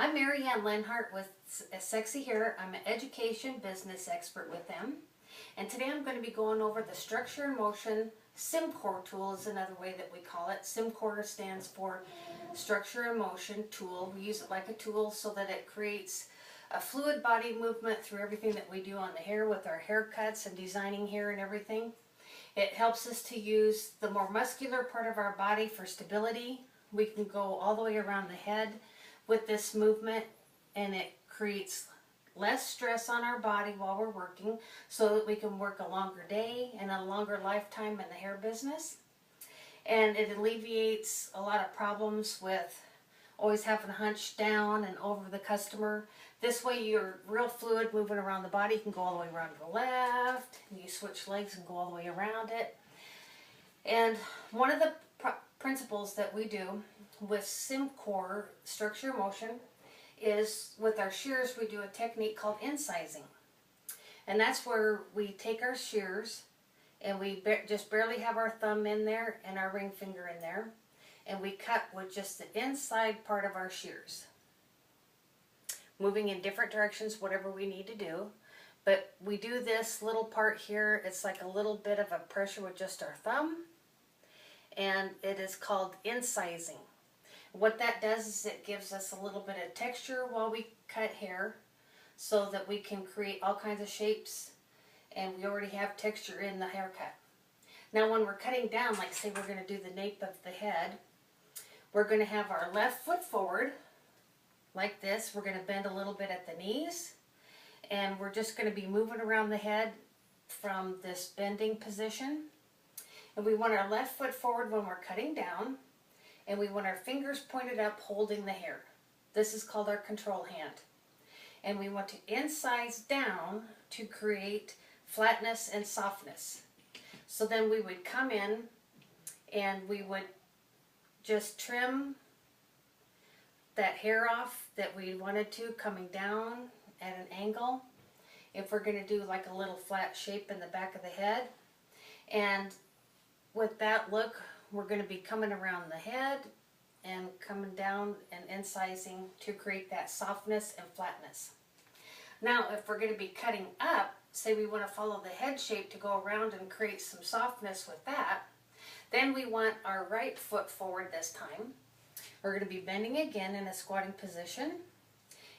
I'm Mary Ann Lenhart with Sexy Hair. I'm an education business expert with them. And today I'm going to be going over the Structure and Motion SimCore tool is another way that we call it. SimCore stands for Structure and Motion Tool. We use it like a tool so that it creates a fluid body movement through everything that we do on the hair with our haircuts and designing hair and everything. It helps us to use the more muscular part of our body for stability. We can go all the way around the head with this movement, and it creates less stress on our body while we're working so that we can work a longer day and a longer lifetime in the hair business. And it alleviates a lot of problems with always having to hunch down and over the customer. This way you're real fluid moving around the body. You can go all the way around to the left, and you switch legs and go all the way around it. And one of the principles that we do with SimCore Structure Motion is with our shears we do a technique called incising. And that's where we take our shears and we just barely have our thumb in there and our ring finger in there, and we cut with just the inside part of our shears, moving in different directions, whatever we need to do. But we do this little part here, it's like a little bit of a pressure with just our thumb, and it is called incising. What that does is it gives us a little bit of texture while we cut hair so that we can create all kinds of shapes, and we already have texture in the haircut. Now when we're cutting down, like say we're going to do the nape of the head, we're going to have our left foot forward like this. We're going to bend a little bit at the knees, and we're just going to be moving around the head from this bending position. And we want our left foot forward when we're cutting down, and we want our fingers pointed up holding the hair. This is called our control hand. And we want to incise down to create flatness and softness. So then we would come in and we would just trim that hair off that we wanted to, coming down at an angle, if we're going to do like a little flat shape in the back of the head. And with that look, we're going to be coming around the head and coming down and incising to create that softness and flatness. Now if we're going to be cutting up, say we want to follow the head shape to go around and create some softness with that, then we want our right foot forward this time. We're going to be bending again in a squatting position,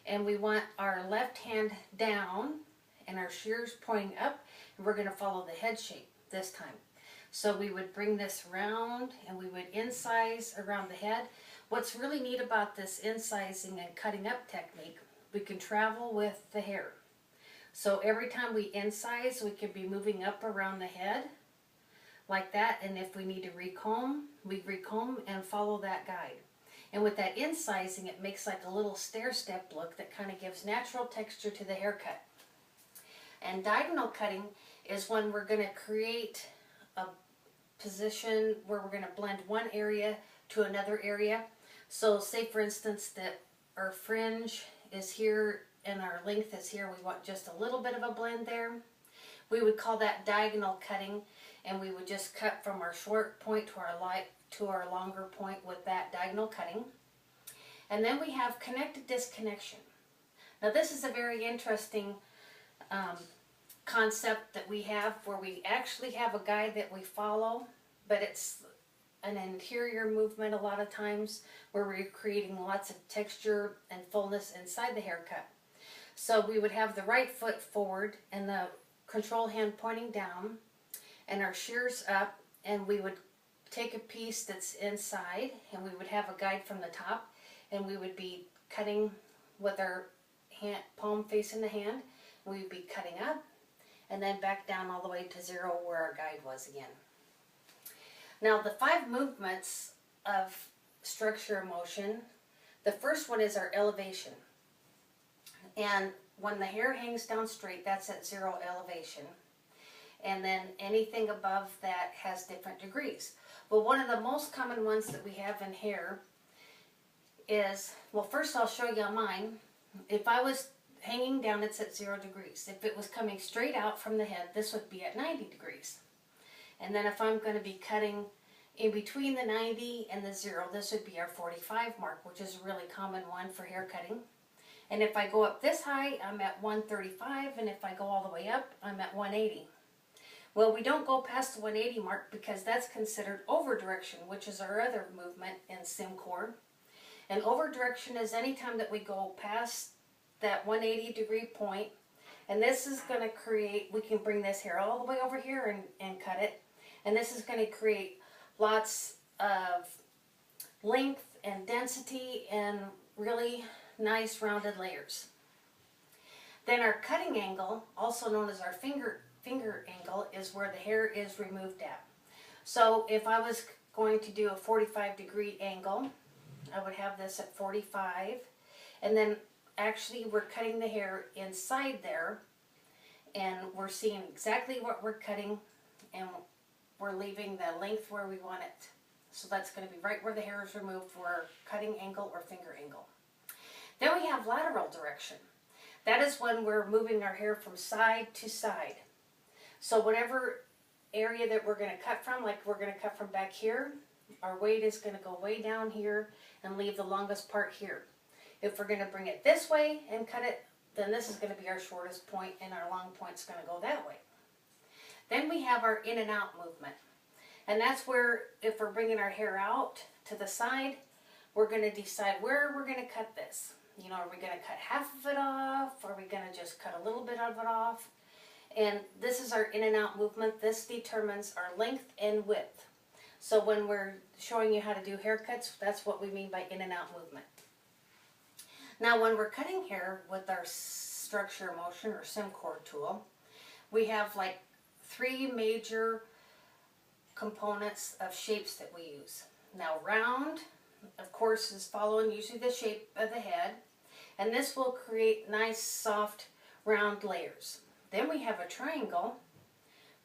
and we want our left hand down and our shears pointing up, and we're going to follow the head shape this time. So we would bring this round and we would incise around the head. What's really neat about this incising and cutting up technique, we can travel with the hair. So every time we incise, we can be moving up around the head like that, and if we need to recomb, we recomb and follow that guide. And with that incising, it makes like a little stair-step look that kind of gives natural texture to the haircut. And diagonal cutting is when we're going to create a position where we're going to blend one area to another area. So say for instance that our fringe is here and our length is here, we want just a little bit of a blend there. We would call that diagonal cutting, and we would just cut from our short point to our longer point with that diagonal cutting. And then we have connected disconnection. Now this is a very interesting concept that we have, where we actually have a guide that we follow, but it's an interior movement a lot of times where we're creating lots of texture and fullness inside the haircut. So we would have the right foot forward and the control hand pointing down and our shears up, and we would take a piece that's inside and we would have a guide from the top, and we would be cutting with our hand, palm facing the hand. We would be cutting up and then back down all the way to zero where our guide was again. Now the 5 movements of structure and motion, the first one is our elevation. And when the hair hangs down straight, that's at 0 elevation. And then anything above that has different degrees. But one of the most common ones that we have in hair is, well, first I'll show you on mine. If I was hanging down, it's at 0 degrees. If it was coming straight out from the head, this would be at 90 degrees. And then if I'm going to be cutting In between the 90 and the 0, this would be our 45 mark, which is a really common one for hair cutting. And if I go up this high, I'm at 135, and if I go all the way up, I'm at 180. Well, we don't go past the 180 mark because that's considered over direction, which is our other movement in SimCore. And over direction is any time that we go past that 180 degree point, and this is going to create, we can bring this hair all the way over here and cut it, and this is going to create lots of length and density and really nice rounded layers. Then our cutting angle, also known as our finger angle, is where the hair is removed at. So if I was going to do a 45 degree angle, I would have this at 45, and then actually we're cutting the hair inside there, and we're seeing exactly what we're cutting, and we're leaving the length where we want it. So that's going to be right where the hair is removed for our cutting angle or finger angle. Then we have lateral direction. That is when we're moving our hair from side to side. So whatever area that we're going to cut from, like we're going to cut from back here, our weight is going to go way down here and leave the longest part here. If we're going to bring it this way and cut it, then this is going to be our shortest point, and our long point's going to go that way. Then we have our in and out movement. And that's where, if we're bringing our hair out to the side, we're going to decide where we're going to cut this. You know, are we going to cut half of it off? Are we going to just cut a little bit of it off? And this is our in and out movement. This determines our length and width. So when we're showing you how to do haircuts, that's what we mean by in and out movement. Now when we're cutting hair with our structure motion or SimCore tool, we have like 3 major components of shapes that we use. Now round, of course, is following usually the shape of the head, and this will create nice soft round layers. Then we have a triangle,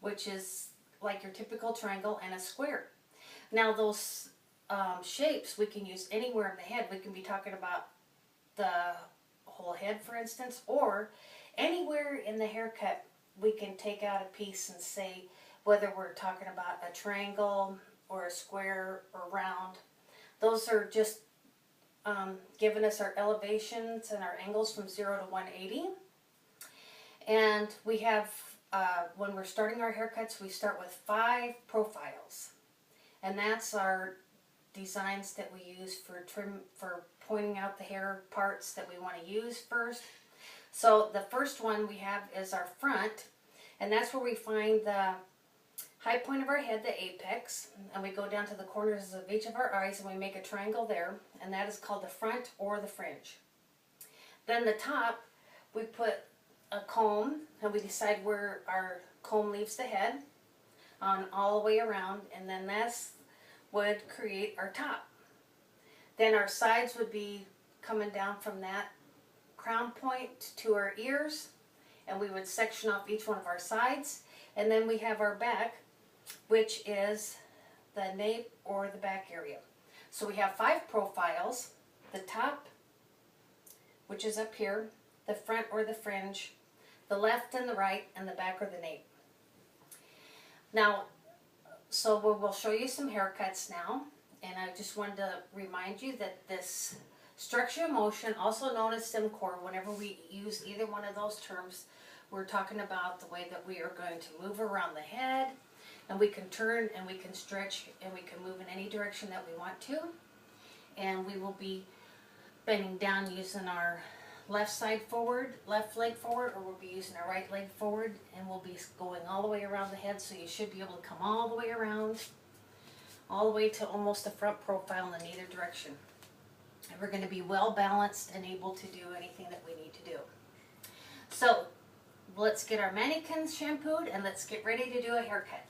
which is like your typical triangle, and a square. Now those shapes we can use anywhere in the head. We can be talking about the whole head, for instance, or anywhere in the haircut we can take out a piece and say whether we're talking about a triangle or a square or round. Those are just giving us our elevations and our angles from 0 to 180. And we have, when we're starting our haircuts, we start with 5 profiles. And that's our designs that we use for pointing out the hair parts that we want to use first. So the first one we have is our front, and that's where we find the high point of our head, the apex, and we go down to the corners of each of our eyes and we make a triangle there, and that is called the front or the fringe. Then the top, we put a comb, and we decide where our comb leaves the head on all the way around, and then that's would create our top. Then our sides would be coming down from that crown point to our ears, and we would section off each one of our sides. And then we have our back, which is the nape or the back area. So we have 5 profiles: the top, which is up here, the front or the fringe, the left and the right, and the back or the nape. Now, so we'll show you some haircuts now, and I just wanted to remind you that this structure of motion, also known as SimCore, whenever we use either one of those terms, we're talking about the way that we are going to move around the head, and we can turn and we can stretch and we can move in any direction that we want to. And we will be bending down using our left leg forward, or we'll be using our right leg forward, and we'll be going all the way around the head, so you should be able to come all the way around, all the way to almost the front profile in either direction. And we're going to be well balanced and able to do anything that we need to do. So let's get our mannequins shampooed and let's get ready to do a haircut.